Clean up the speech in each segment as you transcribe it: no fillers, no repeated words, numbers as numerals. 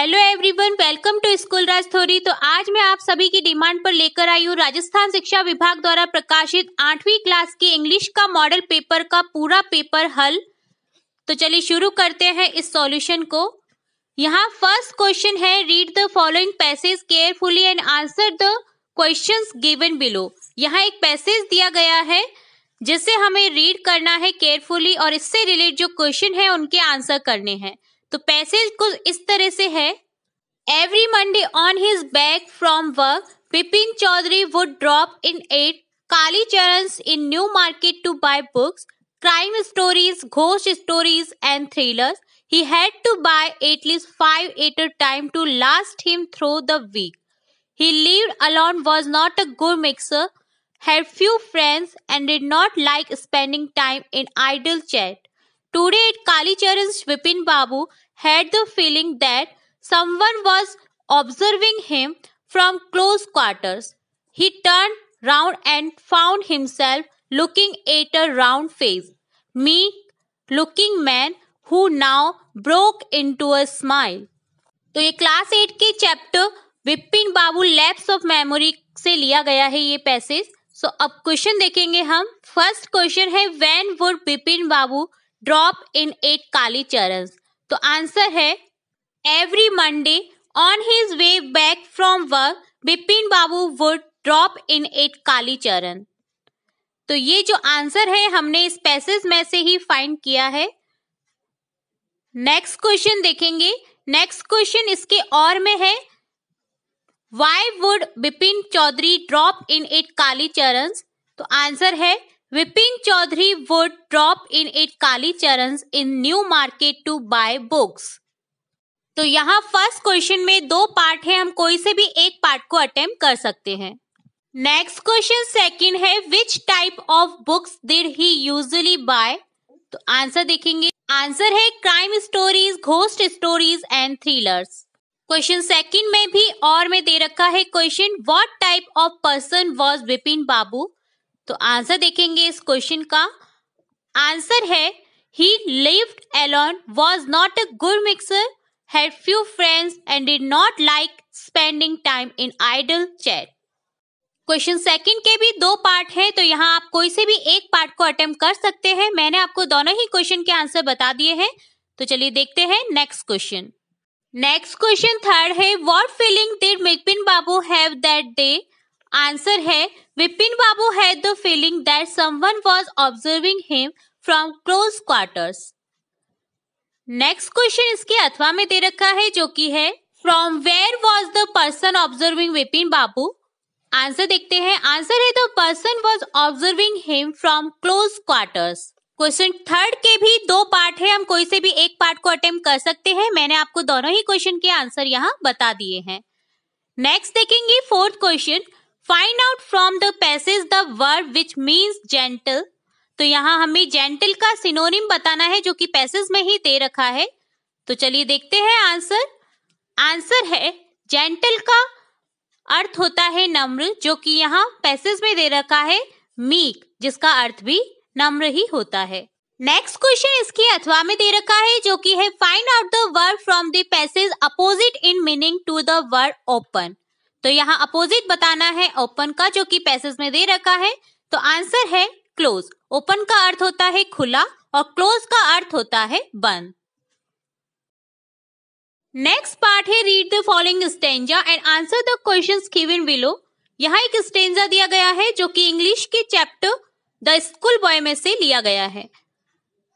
Hello everyone, welcome to school Raj theory. तो आज मैं आप सभी की डिमांड पर लेकर आई हूँ राजस्थान शिक्षा विभाग द्वारा प्रकाशित 8वीं क्लास की इंग्लिश का मॉडल पेपर का पूरा पेपर हल। तो चलिए शुरू करते हैं इस सॉल्यूशन को। यहाँ फर्स्ट क्वेश्चन है, read the following passage carefully and answer the questions given below. यहाँ एक पैसेज दिया गया है जिसे हमें रीड करना है केयरफुली और इससे रिलेटेड जो क्वेश्चन है उनके आंसर करने हैं। तो पैसेज कुछ इस तरह से है, every Monday on his back from work Vipin Chaudhary would drop in 8 कालीचरणs in New Market to buy books, crime stories, ghost stories and thrillers. He had to buy at least 5 at a time to last him through the week. He lived alone, was not a good mixer, had few friends and did not like spending time in idle chat. Today at Kalicharan's, Vipin Babu had the feeling that someone was observing him from close quarters. He turned round and found himself looking at a round-faced, meek-looking man who now broke into a smile. तो ये class 8 के chapter Vipin Babu lapse of memory से लिया गया है ये passage. सो अब question देखेंगे हम। फर्स्ट क्वेश्चन है, when would Vipin Babu drop in 8 कालीचरणs। तो आंसर है every Monday on his way back from work Vipin Babu would drop in 8 Kalicharan. तो ये जो आंसर है हमने इस पैसेज में से ही फाइंड किया है। नेक्स्ट क्वेश्चन देखेंगे। नेक्स्ट क्वेश्चन इसके और में है, why would Vipin Chaudhary drop in 8 कालीचरणs। तो आंसर है Vipin Chaudhary would drop in 8 कालीचरणs in New Market to buy books. तो यहाँ फर्स्ट क्वेश्चन में 2 पार्ट है, हम कोई से भी एक पार्ट को अटेम्प्ट कर सकते हैं। नेक्स्ट क्वेश्चन सेकंड है, which type of books did he usually buy. तो आंसर देखेंगे, आंसर है crime stories, ghost stories and thrillers. Question second में भी और में दे रखा है question, what type of person was Vipin Babu. तो आंसर देखेंगे इस क्वेश्चन का। आंसर है he lived alone, was not a good mixer, had few friends and did not like spending time in idle chat. Question second के भी 2 part हैं, तो यहाँ आप कोई से भी एक पार्ट को अटेम्प्ट कर सकते हैं। मैंने आपको दोनों ही क्वेश्चन के आंसर बता दिए हैं। तो चलिए देखते हैं next question. Next question third है, what feeling did Vipin Babu have that day. Answer है Vipin Babu had the feeling that someone was observing him from close quarters. Next question इसके अथवा में दे रखा है जो कि है, from where was the person observing Vipin Babu. Answer देखते हैं, आंसर है the person was observing him from close quarters. Question third के भी 2 पार्ट है, हम कोई से भी एक पार्ट को अटेम्प्ट कर सकते हैं। मैंने आपको दोनों ही क्वेश्चन के आंसर यहाँ बता दिए हैं। नेक्स्ट देखेंगे fourth question, find out from the passage the word which means gentle. तो यहाँ हमें जेंटल का सिनोनिम बताना है जो कि पैसेज में ही दे रखा है। तो चलिए देखते हैं आंसर। आंसर है जेंटल का अर्थ होता है नम्र, जो कि यहाँ पैसेज में दे रखा है मीक, जिसका अर्थ भी नम्र ही होता है। नेक्स्ट क्वेश्चन इसके अथवा में दे रखा है जो कि है, find out the word from the passage opposite in meaning to the word open. तो यहाँ अपोजिट बताना है ओपन का, जो कि पैसेज में दे रखा है। तो आंसर है क्लोज। ओपन का अर्थ होता है खुला और क्लोज का अर्थ होता है बंद। नेक्स्ट पार्ट है, read the following stanza and answer the questions given below. यहाँ एक स्टेंजा दिया गया है जो कि इंग्लिश के चैप्टर द स्कूल बॉय में से लिया गया है।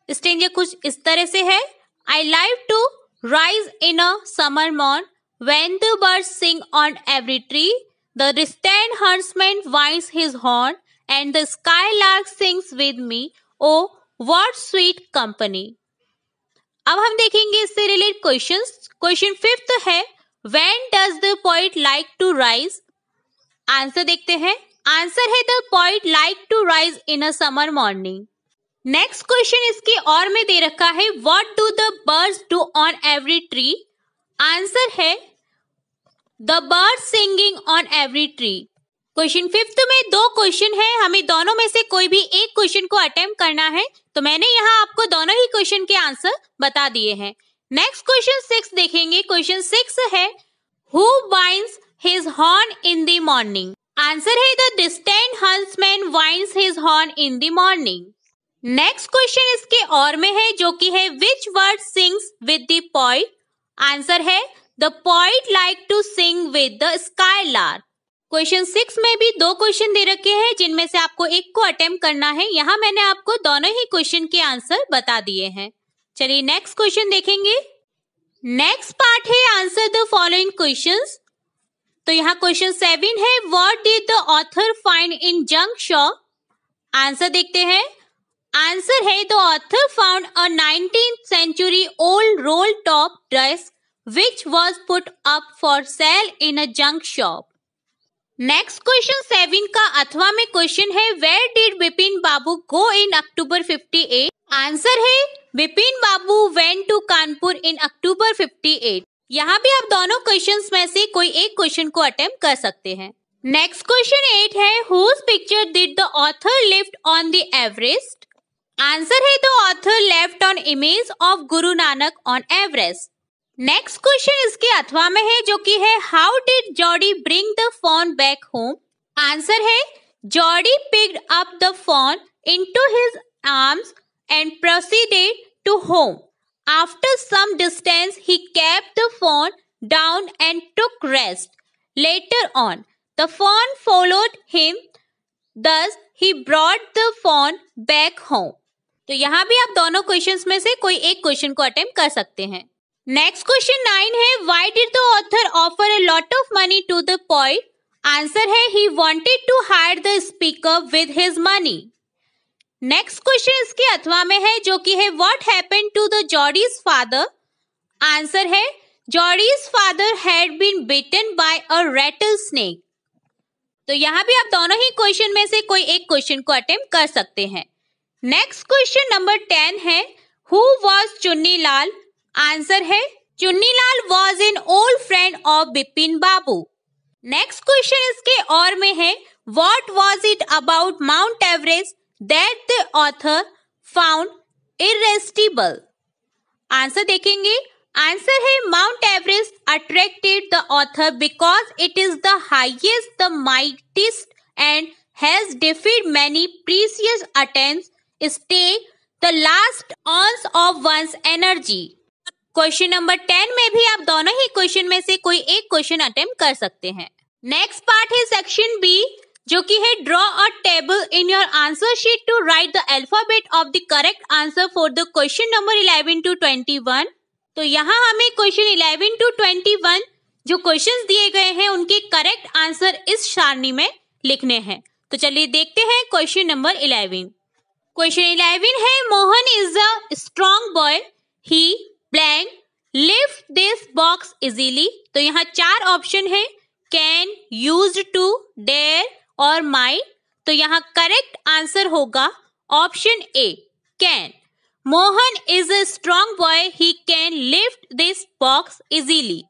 स्टेंजा कुछ इस तरह से है, I live to rise in a summer morn when the birds sing on every tree, the distant huntsman winds his horn and the skylark sings with me, oh what sweet company. अब हम देखेंगे इससे related questions. Question fifth है, when does the poet like to rise। Answer देखते हैं, answer है the poet like to rise in a summer morning। Next question इसके और में दे रखा है, what do the birds do on every tree। Answer है the birds singing on every tree। Question fifth में 2 क्वेश्चन है, हमें दोनों में से कोई भी एक क्वेश्चन को अटेम्प्ट करना है। तो मैंने यहाँ आपको दोनों ही क्वेश्चन के आंसर बता दिए हैं। नेक्स्ट क्वेश्चन 6 देखेंगे। क्वेश्चन 6 है who winds his horn in the morning. Answer है the distant huntsman winds his horn in the morning. Next question इसके और में है जो कि है which word sings with the poet. Answer है the poet like to sing with the skylark. Question 6 में भी 2 क्वेश्चन दे रखे हैं जिनमें से आपको एक को अटेम्प्ट करना है। यहाँ मैंने आपको दोनों ही क्वेश्चन के आंसर बता दिए हैं। चलिए नेक्स्ट क्वेश्चन देखेंगे। नेक्स्ट पार्ट है आंसर द फॉलोइंग क्वेश्चंस। तो यहाँ क्वेश्चन 7 है what did the author find in junk shop. Answer देखते हैं। आंसर है the author found a 19th century old roll top dress which was put up for sale in a junk shop. Next question 7 का अथवा में question है where did Bipin Babu go in October 58। Answer है Bipin Babu went to Kanpur in October 58। यहाँ भी आप दोनों questions में से कोई एक क्वेश्चन को अटेम्प्ट कर सकते हैं। नेक्स्ट क्वेश्चन 8 है whose picture did the author lift on the Everest. Answer है the author left on image of Guru Nanak on Everest. Next question इसके अथवा में है जो कि है how did Jody bring the fawn back home. Answer है Jody picked up the fawn into his arms and proceeded to home. After some distance he kept the fawn down and took rest. Later on the fawn followed him, thus he brought the fawn back home। तो यहाँ भी आप दोनों questions में से कोई एक question को अटेम्प्ट कर सकते हैं। नेक्स्ट क्वेश्चन 9 है why did the author offer a lot of money to the poet. Answer है he wanted to hire the speaker with his money. Next question इसके अथवा में है जो कि है what happened to the Jody's father. Answer है Jody's father had been bitten by a rattle snake. तो यहाँ भी आप दोनों ही क्वेश्चन में से कोई एक क्वेश्चन को अटेम्प्ट कर सकते हैं। नेक्स्ट क्वेश्चन नंबर 10 है who was Chunni Lal. Answer है Chunni Lal was an old friend of Bipin Babu. Next question इसके और में है what was it about Mount Everest that the author found irresistible. Answer देखेंगे। आंसर है Mount Everest attracted the author because it is the highest, the mightiest and has defied many precious attempts stay the last ounce of one's energy. Question number 10 में भी आप दोनों ही question में से कोई एक क्वेश्चन अटेम्प्ट कर सकते हैं। नेक्स्ट पार्ट है सेक्शन बी जो कि है draw a table in your answer sheet to write the alphabet of the correct answer for the question number 11 to 21। तो यहाँ हमें क्वेश्चन 11 to 21 जो क्वेश्चंस दिए गए हैं उनके करेक्ट आंसर इस सारणी में लिखने हैं। तो चलिए देखते हैं क्वेश्चन नंबर 11। क्वेश्चन 11 है Mohan is a strong boy, he blank lift this box easily. तो यहाँ 4 ऑप्शन है कैन, यूज्ड टू, डेयर और माइट। तो यहाँ करेक्ट आंसर होगा option A can. Mohan is a strong boy, he can lift this box easily.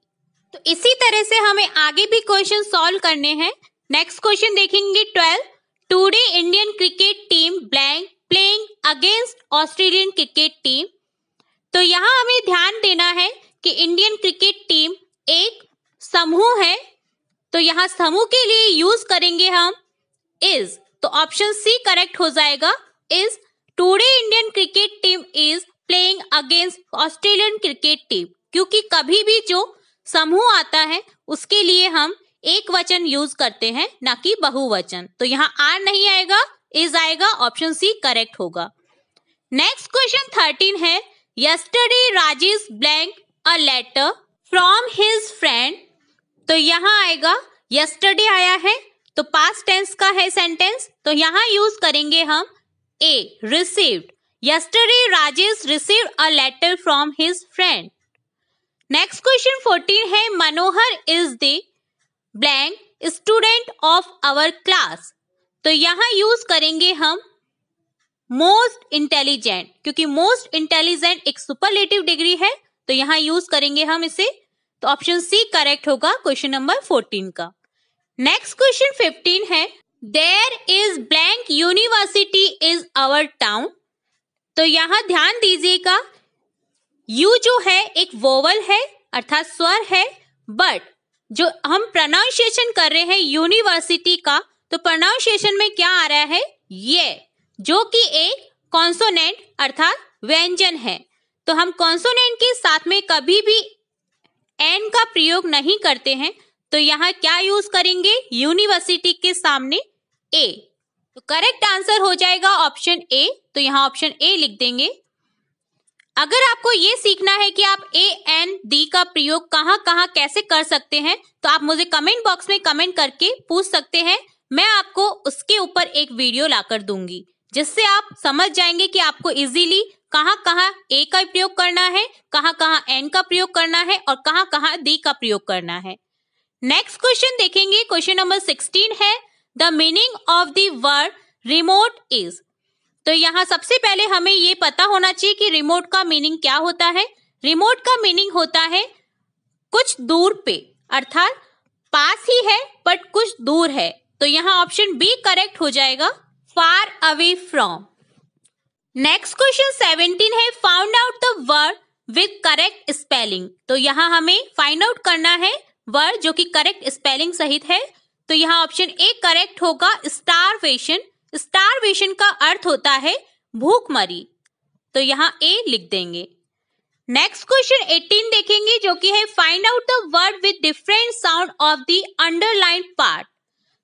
तो इसी तरह से हमें आगे भी क्वेश्चन सॉल्व करने हैं। नेक्स्ट क्वेश्चन देखेंगे 12। Today Indian cricket team blank playing against Australian cricket team. तो यहाँ हमें ध्यान देना है कि इंडियन क्रिकेट टीम एक समूह है। तो यहाँ समूह के लिए यूज करेंगे हम इज। तो ऑप्शन सी करेक्ट हो जाएगा is. Today Indian cricket team is playing against Australian cricket team, क्योंकि कभी भी जो समूह आता है उसके लिए हम एक वचन यूज करते हैं ना कि बहुवचन। तो यहाँ आर नहीं आएगा, इज आएगा। ऑप्शन सी करेक्ट होगा। नेक्स्ट क्वेश्चन 13 है yesterday Rajesh blank a letter from his friend. तो यहाँ आएगा यस्टरडे आया है तो पास्ट टेंस का है सेंटेंस। तो यहाँ यूज करेंगे हम A received. Yesterday Rajesh received a letter from his friend. Next question 14 है Manohar is the blank student of our class. तो यहाँ यूज करेंगे हम मोस्ट इंटेलिजेंट, क्योंकि मोस्ट इंटेलिजेंट एक सुपरलेटिव डिग्री है। तो यहाँ यूज करेंगे हम इसे। तो ऑप्शन सी करेक्ट होगा क्वेश्चन नंबर 14 का। नेक्स्ट क्वेश्चन 15 है there is blank university is our town. तो यहाँ ध्यान दीजिएगा यू जो है एक वोवल है अर्थात स्वर है, बट जो हम प्रोनाउंसिएशन कर रहे हैं यूनिवर्सिटी का, तो प्रोनाउंसिएशन में क्या आ रहा है, ये, जो कि एक कॉन्सोनेंट अर्थात व्यंजन है। तो हम कॉन्सोनेंट के साथ में कभी भी एन का प्रयोग नहीं करते हैं, तो यहाँ क्या यूज करेंगे, यूनिवर्सिटी के सामने ए। तो करेक्ट आंसर हो जाएगा ऑप्शन ए। तो यहाँ ऑप्शन ए लिख देंगे। अगर आपको ये सीखना है कि आप ए एन डी का प्रयोग कहाँ कहाँ कैसे कर सकते हैं, तो आप मुझे कमेंट बॉक्स में कमेंट करके पूछ सकते हैं। मैं आपको उसके ऊपर एक वीडियो लाकर दूंगी, जिससे आप समझ जाएंगे कि आपको इजीली कहाँ कहाँ ए का प्रयोग करना है, कहाँ कहाँ एन का प्रयोग करना है और कहाँ कहाँ डी का प्रयोग करना है। नेक्स्ट क्वेश्चन देखेंगे। क्वेश्चन नंबर 16 है, the meaning of the word remote is. तो यहाँ सबसे पहले हमें ये पता होना चाहिए कि रिमोट का मीनिंग क्या होता है। रिमोट का मीनिंग होता है कुछ दूर पे, अर्थात पास ही है बट कुछ दूर है। तो यहाँ ऑप्शन बी करेक्ट हो जाएगा, far away from. Next question 17 है, found out the word with correct spelling. तो यहाँ हमें फाइंड आउट करना है वर्ड जो कि करेक्ट स्पेलिंग सहित है। तो यहाँ ऑप्शन ए करेक्ट होगा, स्टारवेशन। स्टारवेशन का अर्थ होता है भूखमरी। तो यहाँ ए लिख देंगे। नेक्स्ट क्वेश्चन 18 देखेंगे, जो कि है find out the word with different sound of the underline part.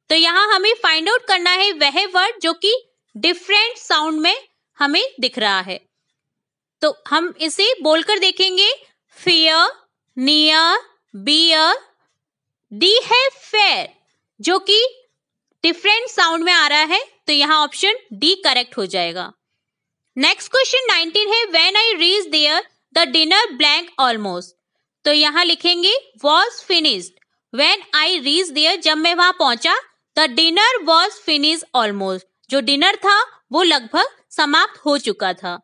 तो यहाँ हमें फाइंड आउट करना है वह वर्ड जो कि डिफरेंट साउंड में हमें दिख रहा है। तो हम इसे बोलकर देखेंगे, फियर, नियर, बियर। डी है फेयर, जो कि डिफरेंट साउंड में आ रहा है। तो यहाँ ऑप्शन डी करेक्ट हो जाएगा। नेक्स्ट क्वेश्चन 19 है, when I reach there the dinner blank almost. तो यहाँ लिखेंगे was finished. When I reach there, जब मैं वहां पहुंचा, the dinner was finished almost. जो डिनर था वो लगभग समाप्त हो चुका था।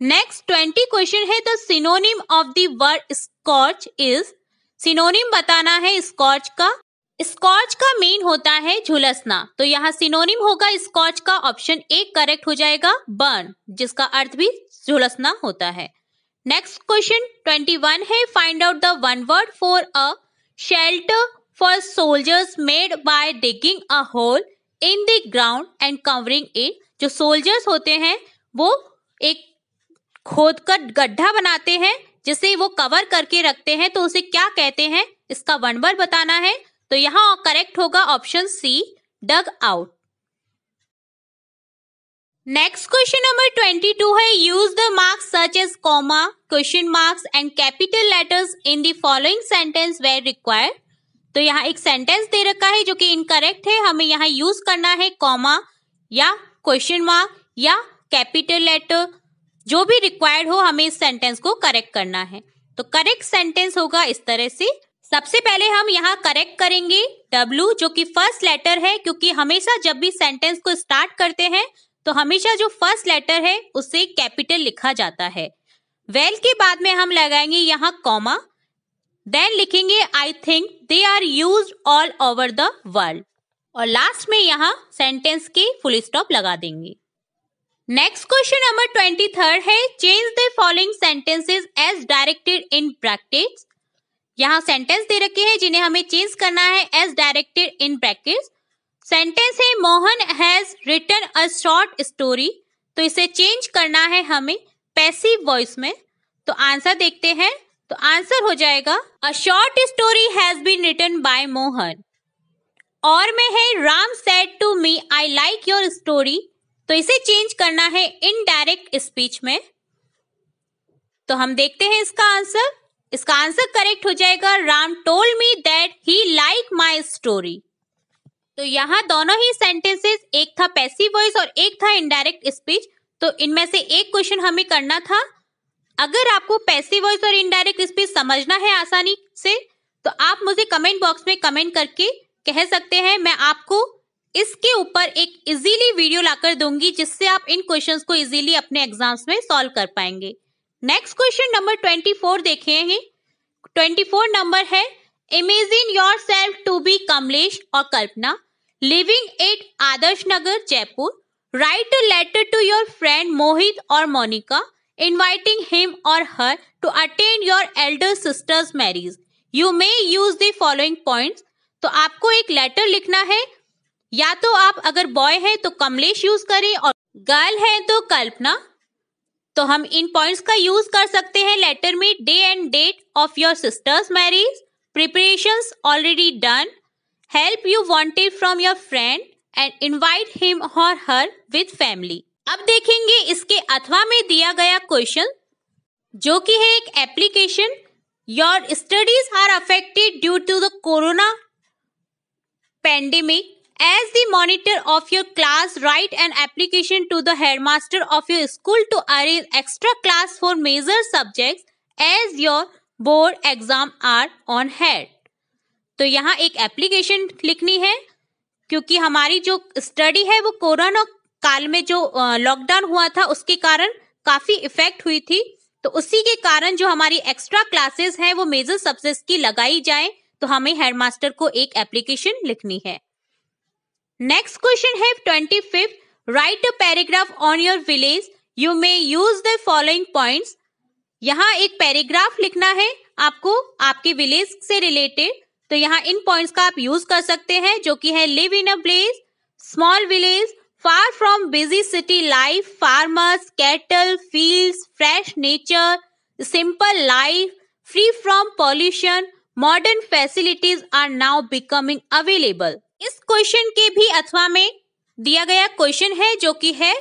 नेक्स्ट 20 क्वेश्चन है, the synonym of the word scotch is. Synonym बताना है स्कॉच का। स्कॉच का मीन होता है झुलसना। तो यहाँ सिनोनिम होगा स्कॉच का, ऑप्शन ए करेक्ट हो जाएगा, बर्न, जिसका अर्थ भी झुलसना होता है। नेक्स्ट क्वेश्चन 21 है, find out the one word for a shelter for soldiers made by digging a hole in the ground and covering it. जो सोल्जर्स होते हैं वो एक खोदकर गड्ढा बनाते हैं जिसे वो कवर करके रखते हैं, तो उसे क्या कहते हैं, इसका वन वर्ड बताना है। तो यहाँ करेक्ट होगा option C, dug out. Next question number 22 है, use the marks such as comma, question marks and capital letters in the following sentence where required. तो यहाँ एक सेंटेंस दे रखा है जो कि इनकरेक्ट है। हमें यहाँ यूज करना है कॉमा या क्वेश्चन मार्क या कैपिटल लेटर, जो भी रिक्वायर्ड हो हमें इस सेंटेंस को करेक्ट करना है। तो करेक्ट सेंटेंस होगा इस तरह से। सबसे पहले हम यहाँ करेक्ट करेंगे W, जो कि फर्स्ट लेटर है, क्योंकि हमेशा जब भी सेंटेंस को स्टार्ट करते हैं तो हमेशा जो फर्स्ट लेटर है उसे कैपिटल लिखा जाता है। वेल के बाद में हम लगाएंगे यहाँ कॉमा, देन लिखेंगे I think they are used all over the world, और लास्ट में यहाँ सेंटेंस के फुल स्टॉप लगा देंगे। नेक्स्ट क्वेश्चन नंबर 23 है, change the following sentences as directed in brackets. यहाँ सेंटेंस दे रखे हैं जिन्हें हमें चेंज करना है as directed in brackets. Sentence है, Mohan has written a short story. तो इसे चेंज करना है हमें पैसिव वॉइस में। तो आंसर देखते हैं। तो आंसर हो जाएगा, a short story has been written by Mohan. और में है, Ram said to me I like your story. तो इसे चेंज करना है इनडायरेक्ट स्पीच में। तो हम देखते हैं इसका आंसर। इसका आंसर करेक्ट हो जाएगा, Ram told me that he like my story. तो यहाँ दोनों ही सेंटेंसेस, एक था पैसिव वॉइस और एक था इनडायरेक्ट स्पीच। तो इनमें से एक क्वेश्चन हमें करना था। अगर आपको पैसिव वॉइस और इनडायरेक्ट स्पीच समझना है आसानी से, तो आप मुझे कमेंट बॉक्स में कमेंट करके कह सकते हैं। मैं आपको इसके ऊपर एक इजीली वीडियो लाकर दूंगी, जिससे आप इन क्वेश्चंस को इजीली अपने एग्जाम्स में सॉल्व कर पाएंगे। नेक्स्ट क्वेश्चन नंबर 24 देखेंगे। 24 नंबर है, imagine yourself to be Kamlesh और Kalpana living at Adarsh Nagar Jaipur. Write a letter to your friend Mohit और Monika inviting him or her to attend your elder sister's marriage. You may use the following points. तो आपको एक letter लिखना है, या तो आप अगर बॉय है तो कमलेश यूज करें और गर्ल है तो कल्पना। तो हम इन पॉइंट्स का यूज कर सकते हैं लेटर में। Day and date of your sister's marriage, preparations already done, help you wanted from your friend and invite him or her with family. अब देखेंगे इसके अथवा में दिया गया क्वेश्चन, जो कि है एक application. Your studies are affected due to the corona pandemic. As the monitor of your class, write an application to the headmaster of your school to arrange extra class for major subjects as your board exam are on hand. तो यहाँ एक application लिखनी है, क्योंकि हमारी जो study है वो कोरोना काल में जो लॉकडाउन हुआ था उसके कारण काफी इफेक्ट हुई थी। तो उसी के कारण जो हमारी एक्स्ट्रा क्लासेस हैं वो मेजर सब्जेक्ट्स की लगाई जाए, तो हमें हेडमास्टर को एक एप्लीकेशन लिखनी है। नेक्स्ट क्वेश्चन है 25th, right a paragraph on your village, you may use the following points. यहाँ एक पैराग्राफ लिखना है आपको आपके विलेज से रिलेटेड। तो यहाँ इन पॉइंट्स का आप यूज कर सकते हैं, जो कि है live in a village, small village, far from busy city life, farmers, cattle, fields, fresh nature, simple life, free from pollution, modern facilities are now becoming available. इस क्वेश्चन के भी अथवा में दिया गया क्वेश्चन है, जो कि है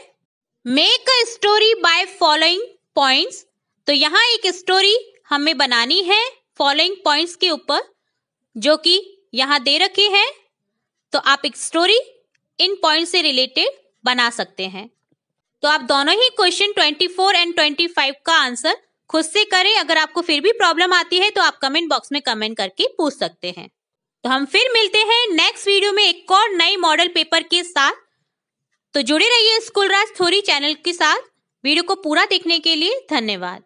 make a story by following points. तो यहाँ एक स्टोरी हमें बनानी है फॉलोइंग पॉइंट्स के ऊपर, जो कि यहाँ दे रखे हैं। तो आप एक स्टोरी इन पॉइंट से रिलेटेड बना सकते हैं। तो आप दोनों ही क्वेश्चन 24 एंड 25 का आंसर खुद से करें। अगर आपको फिर भी प्रॉब्लम आती है तो आप कमेंट बॉक्स में कमेंट करके पूछ सकते हैं। तो हम फिर मिलते हैं नेक्स्ट वीडियो में एक और नई मॉडल पेपर के साथ। तो जुड़े रहिए स्कूल राज थ्योरी चैनल के साथ। वीडियो को पूरा देखने के लिए धन्यवाद।